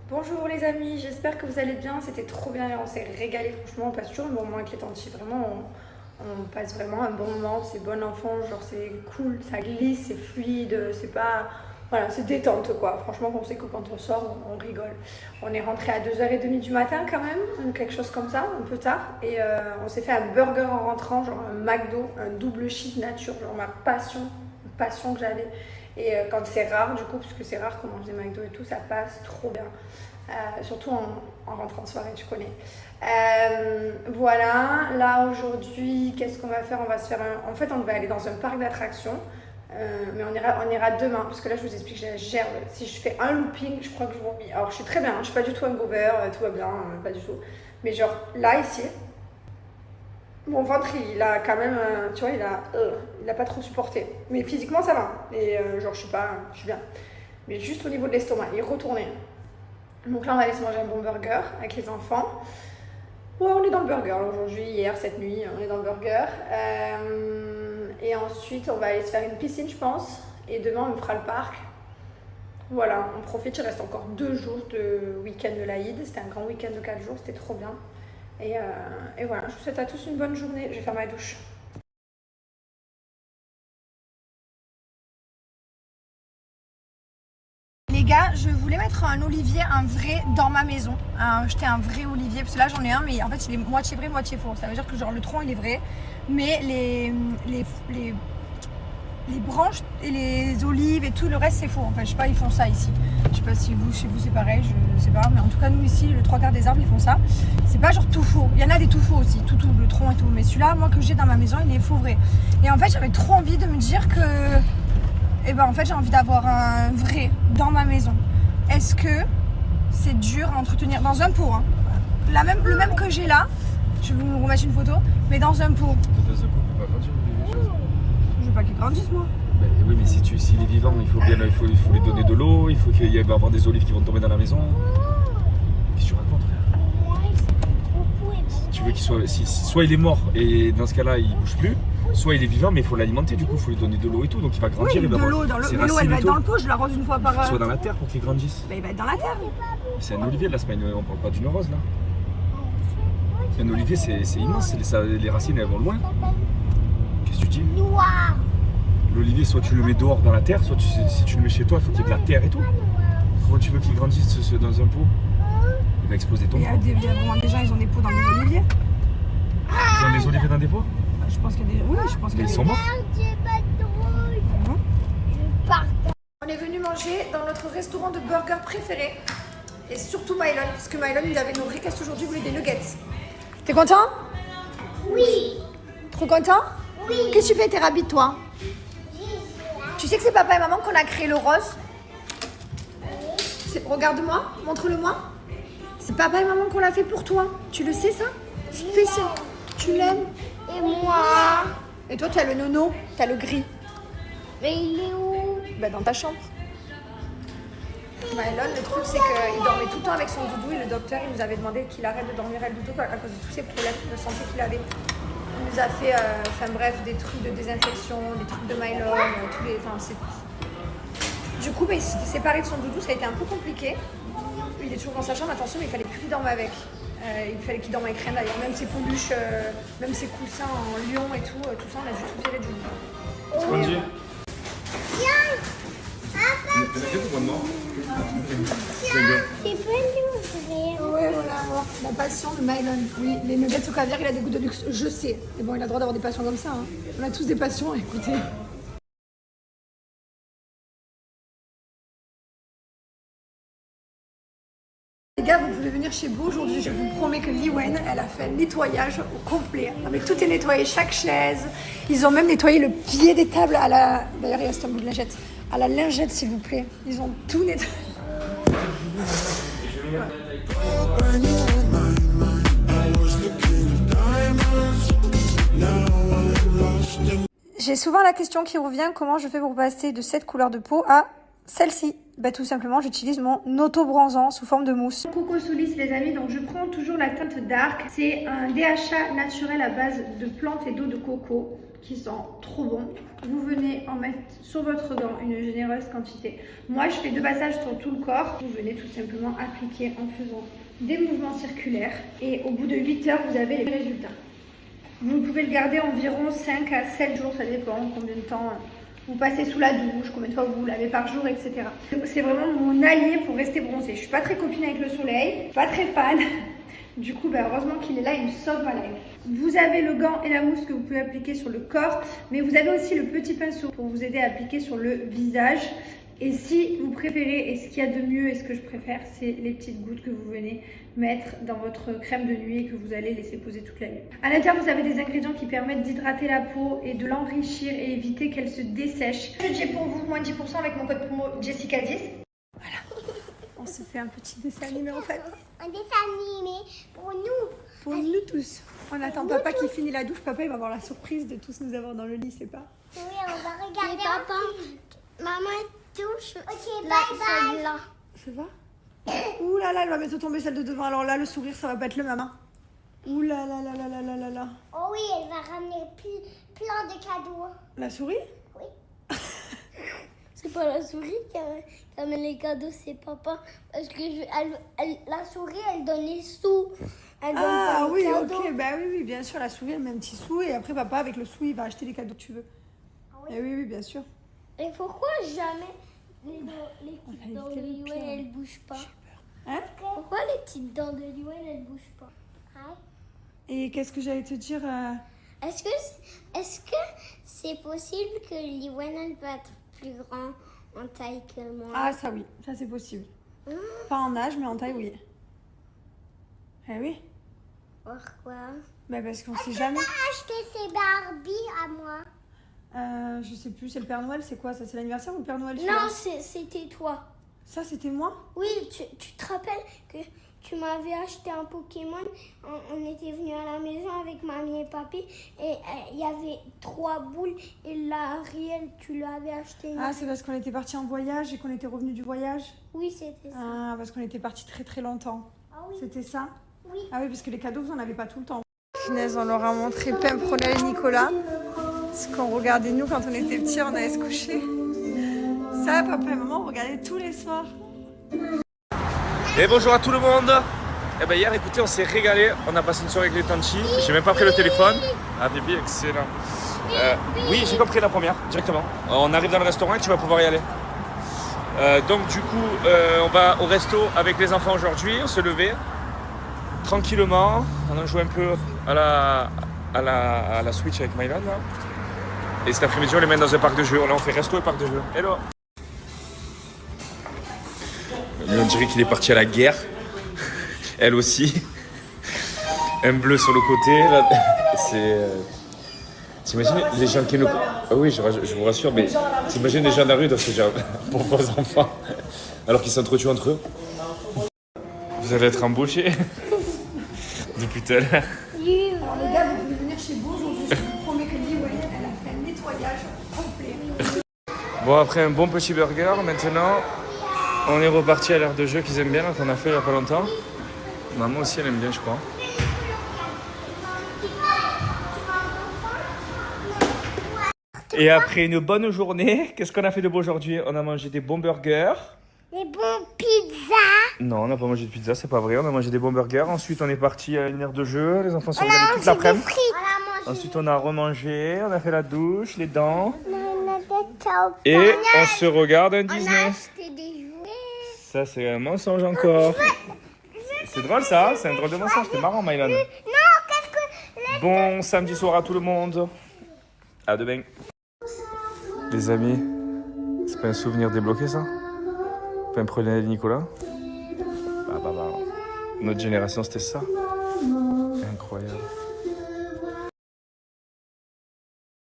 Bonjour les amis, j'espère que vous allez bien, c'était trop bien, on s'est régalé, franchement on passe toujours un bon moment avec les tantis, vraiment on passe vraiment un bon moment, c'est bon enfant, genre c'est cool, ça glisse, c'est fluide, c'est pas... Voilà, c'est détente quoi, franchement on sait que quand on sort on rigole. On est rentré à 2h30 du matin quand même, quelque chose comme ça, un peu tard, et on s'est fait un burger en rentrant, genre un McDo, un double cheese nature, genre ma passion que j'avais. Et quand c'est rare du coup, parce que c'est rare qu'on mange des McDo et tout, ça passe trop bien. Surtout en rentrant de soirée, tu connais. Voilà, là aujourd'hui, qu'est-ce qu'on va faire? On va se faire En fait, on va aller dans un parc d'attractions, mais on ira demain, parce que là, je vous explique, j'ai la gerbe. Si je fais un looping, je crois que je vomis. Alors, je suis très bien, je suis pas du tout hangover, tout va bien, pas du tout. Mais genre, là, ici, mon ventre, il a quand même, tu vois, il a pas trop supporté. Mais physiquement, ça va. Et genre, je suis bien. Mais juste au niveau de l'estomac, il est retourné. Donc là, on va aller se manger un bon burger avec les enfants. Ouais, on est dans le burger aujourd'hui, hier, cette nuit, on est dans le burger. Et ensuite, on va aller se faire une piscine, je pense. Et demain, on fera le parc. Voilà, on profite, il reste encore 2 jours de week-end de l'Aïd. C'était un grand week-end de 4 jours, c'était trop bien. Et voilà, je vous souhaite à tous une bonne journée. Je vais faire ma douche. Les gars, je voulais mettre un olivier, un vrai, dans ma maison. Jeter un vrai olivier, parce que là j'en ai un, mais en fait il est moitié vrai, moitié faux. Ça veut dire que genre le tronc il est vrai, mais les branches et les olives et tout le reste c'est faux. Enfin je sais pas, ils font ça ici. Je sais pas si chez vous c'est pareil, je sais pas. Mais en tout cas nous ici, le 3/4 des arbres ils font ça. C'est pas genre tout faux. Il y en a des tout faux aussi, tout le tronc et tout. Mais celui-là, moi que j'ai dans ma maison, il est faux vrai. Et en fait j'avais trop envie de me dire que... Et ben en fait j'ai envie d'avoir un vrai dans ma maison. Est-ce que c'est dur à entretenir dans un pot, hein. Le même que j'ai là, je vais vous remettre une photo, mais dans un pot. Dans un pot, on peut pas grandir les choses. Je veux pas qu'il grandisse moi. Ben oui, mais s'il est vivant, il faut lui donner de l'eau, il faut qu'il y ait avoir des olives qui vont tomber dans la maison. Qu'est-ce que tu racontes, frère? Tu veux qu'il soit... soit il est mort et dans ce cas-là il bouge plus, soit il est vivant mais il faut l'alimenter, du coup il faut lui donner de l'eau et tout, donc il va grandir. Oui, de l'eau, mais l'eau elle va être dans le pot, je l'arrose une fois par... Il soit dans la terre pour qu'il grandisse. Bah, il va être dans la terre. C'est un olivier là, on parle pas d'une rose là. Un olivier c'est immense, les racines elles vont loin. Qu'est-ce que tu dis? Noir. L'olivier, soit tu le mets dehors dans la terre, soit si tu le mets chez toi, il faut qu'il y ait de la terre et tout. Comment tu veux qu'il grandisse dans un pot? Il va exploser ton pot. Il y a vraiment des gens, ils ont des pots dans des oliviers. Ils ont des oliviers dans des pots? Je pense qu'il y a des... Oui, je pense qu'il y a Mais des... ils sont morts? J'ai pas de drôle. Je pars. On est venu manger dans notre restaurant de burger préféré. Et surtout Mylon, parce que Mylon, il avait nos requêtes aujourd'hui, il voulait des nuggets. T'es content? Oui. Trop content? Oui. Qu'est-ce que tu fais, tes rabbits, toi? Tu sais que c'est papa et maman qu'on a créé le rose? Regarde-moi, montre-le-moi. C'est papa et maman qu'on l'a fait pour toi. Tu le sais, ça? Spécial. Tu l'aimes? Et moi? Et toi, tu as le nono, tu as le gris. Mais il est où? Bah, dans ta chambre. Mylon, le truc, c'est qu'il dormait tout le temps avec son doudou et le docteur, il nous avait demandé qu'il arrête de dormir avec le doudou à cause de tous ces problèmes de santé qu'il avait. Il nous a fait, enfin bref, des trucs de désinfection, des trucs de Mylon, tous les... Enfin, du coup, il s'était séparé de son doudou, ça a été un peu compliqué. Il est toujours dans sa chambre, attention, mais il fallait plus qu'il dorme avec. Il fallait qu'il dorme avec rien d'ailleurs, même ses peluches, même ses coussins en lion et tout, tout ça, on a dû tout virer du lit. C'est pas Dieu. Tiens. Papa. Tiens. C'est pas l'ouvrir. Ouais, voilà, la passion de Mylon. Oui, les nuggets au caviar, il a des goûts de luxe, je sais. Mais bon, il a le droit d'avoir des passions comme ça. Hein. On a tous des passions, écoutez. Les gars, vous pouvez venir chez vous aujourd'hui, je vous promets que Liwen, elle a fait un nettoyage au complet. Non, mais tout est nettoyé, chaque chaise. Ils ont même nettoyé le pied des tables à la... D'ailleurs, il reste un bout de lingette. À la lingette, s'il vous plaît. Ils ont tout nettoyé. J'ai souvent la question qui revient, comment je fais pour passer de cette couleur de peau à celle-ci? Bah, tout simplement, j'utilise mon auto-bronzant sous forme de mousse. Coco Solis, les amis, donc je prends toujours la teinte Dark. C'est un DHA naturel à base de plantes et d'eau de coco. qui sent trop bon. Vous venez en mettre sur votre gant une généreuse quantité. Moi, je fais 2 passages sur tout le corps. Vous venez tout simplement appliquer en faisant des mouvements circulaires. Et au bout de 8 heures, vous avez les résultats. Vous pouvez le garder environ 5 à 7 jours, ça dépend combien de temps vous passez sous la douche, combien de fois vous vous lavez par jour, etc. C'est vraiment mon allié pour rester bronzé. Je suis pas très copine avec le soleil, pas très fan. Du coup, heureusement qu'il est là, il me sauve ma life. Vous avez le gant et la mousse que vous pouvez appliquer sur le corps, mais vous avez aussi le petit pinceau pour vous aider à appliquer sur le visage. Et si vous préférez, et ce qu'il y a de mieux et ce que je préfère, c'est les petites gouttes que vous venez mettre dans votre crème de nuit et que vous allez laisser poser toute la nuit. À l'intérieur, vous avez des ingrédients qui permettent d'hydrater la peau et de l'enrichir et éviter qu'elle se dessèche. J'ai pour vous moins 10% avec mon code promo Jessica10. Voilà. On se fait un petit dessin animé en fait. Un dessin animé pour nous. Pour nous tous. On attend papa qui finit la douche. Papa, il va avoir la surprise de tous nous avoir dans le lit, c'est pas? Oui, on va regarder. Papa, maman touche. Ok, bye bye. Ça va? Ouh là là, elle va mettre tomber celle de devant. Alors là, le sourire, ça va pas être le même. Hein. Ouh là là là là là là là là. Oh oui, elle va ramener plein de cadeaux. La souris? Oui. C'est pas la souris qui amène les cadeaux, c'est papa. Parce que la souris, elle donne les sous. Elle donne pas les cadeaux. Ok. Bah oui, bien sûr, la souris, elle met un petit sou. Et après, papa, avec le sou, il va acheter les cadeaux que tu veux. Ah oui. Et oui, bien sûr. Et pourquoi jamais les petites dents de Liwen, elles bougent pas? Hein? Pourquoi les petites dents de Liwen, elles bougent pas? Et qu'est-ce que j'allais te dire Est-ce que c'est possible que Liwen, elle peut être plus grand en taille que moi? Ah, ça oui, ça c'est possible. Pas en âge, mais en taille, oui. Eh oui. Pourquoi? Bah parce qu'on sait jamais. Acheter ces Barbie à moi. Je sais plus, c'est le Père Noël, c'est quoi ça? C'est l'anniversaire ou le Père Noël? Non, c'était toi. Ça, c'était moi? Oui, tu te rappelles que tu m'avais acheté un Pokémon. On était venus à la maison avec mamie et papy et il y avait 3 boules et la Ariel, tu l'avais acheté. Ah, c'est parce qu'on était partis en voyage et qu'on était revenu du voyage? Oui, c'était ça. Ah, parce qu'on était partis très très longtemps. Ah oui. C'était ça? Oui. Ah oui, parce que les cadeaux, vous en avez pas tout le temps. Finesse, on leur a montré Pimpronel et Nicolas. Ce qu'on regardait nous quand on était petits, on allait se coucher. Ça, papa et maman, on regardait tous les soirs. Et bonjour à tout le monde. Eh ben hier, écoutez, on s'est régalé. On a passé une soirée avec les Tanchi. J'ai même pas pris le téléphone. Ah bébé, excellent. Oui, j'ai compris la première, directement. On arrive dans le restaurant et tu vas pouvoir y aller. Donc du coup, on va au resto avec les enfants aujourd'hui. On se levait tranquillement. On a joué un peu à la Switch avec Mylan. Là. Et cet après-midi, on les mène dans un parc de jeux. Là, on fait resto et parc de jeux. Hello. Lui, on dirait qu'il est parti à la guerre. Elle aussi. Un bleu sur le côté. Là. C'est... T'imagines les gens qui nous... Ah oui, je vous rassure, mais t'imagines les gens de la rue dans ce genre pour vos enfants, alors qu'ils s'entretuent entre eux. Vous allez être embauchés depuis tout à l'heure. Alors les gars, vous pouvez venir chez vous aujourd'hui. Je vous promets que Liwen, elle a fait un nettoyage complet. Bon, après un bon petit burger, maintenant, on est reparti à l'heure de jeu qu'ils aiment bien, qu'on a fait il n'y a pas longtemps. Maman aussi, elle aime bien, je crois. Et après une bonne journée, qu'est-ce qu'on a fait de beau aujourd'hui? On a mangé des bons burgers. Des bons pizzas. Non, on n'a pas mangé de pizza, c'est pas vrai. On a mangé des bons burgers. Ensuite, on est parti à une aire de jeu. Les enfants sont regardés toute l'après-midi. Ensuite, on a remangé, on a fait la douche, les dents. Et on se regarde un Disney. On a acheté des jouets. Ça, c'est un mensonge encore. C'est drôle ça, c'est un drôle de mensonge. C'était marrant, Mylan. Non, qu'est-ce que... Bon samedi soir à tout le monde. À demain. Les amis, c'est pas un souvenir débloqué ça? Pas un problème de Nicolas? Bah. Notre génération c'était ça. Incroyable.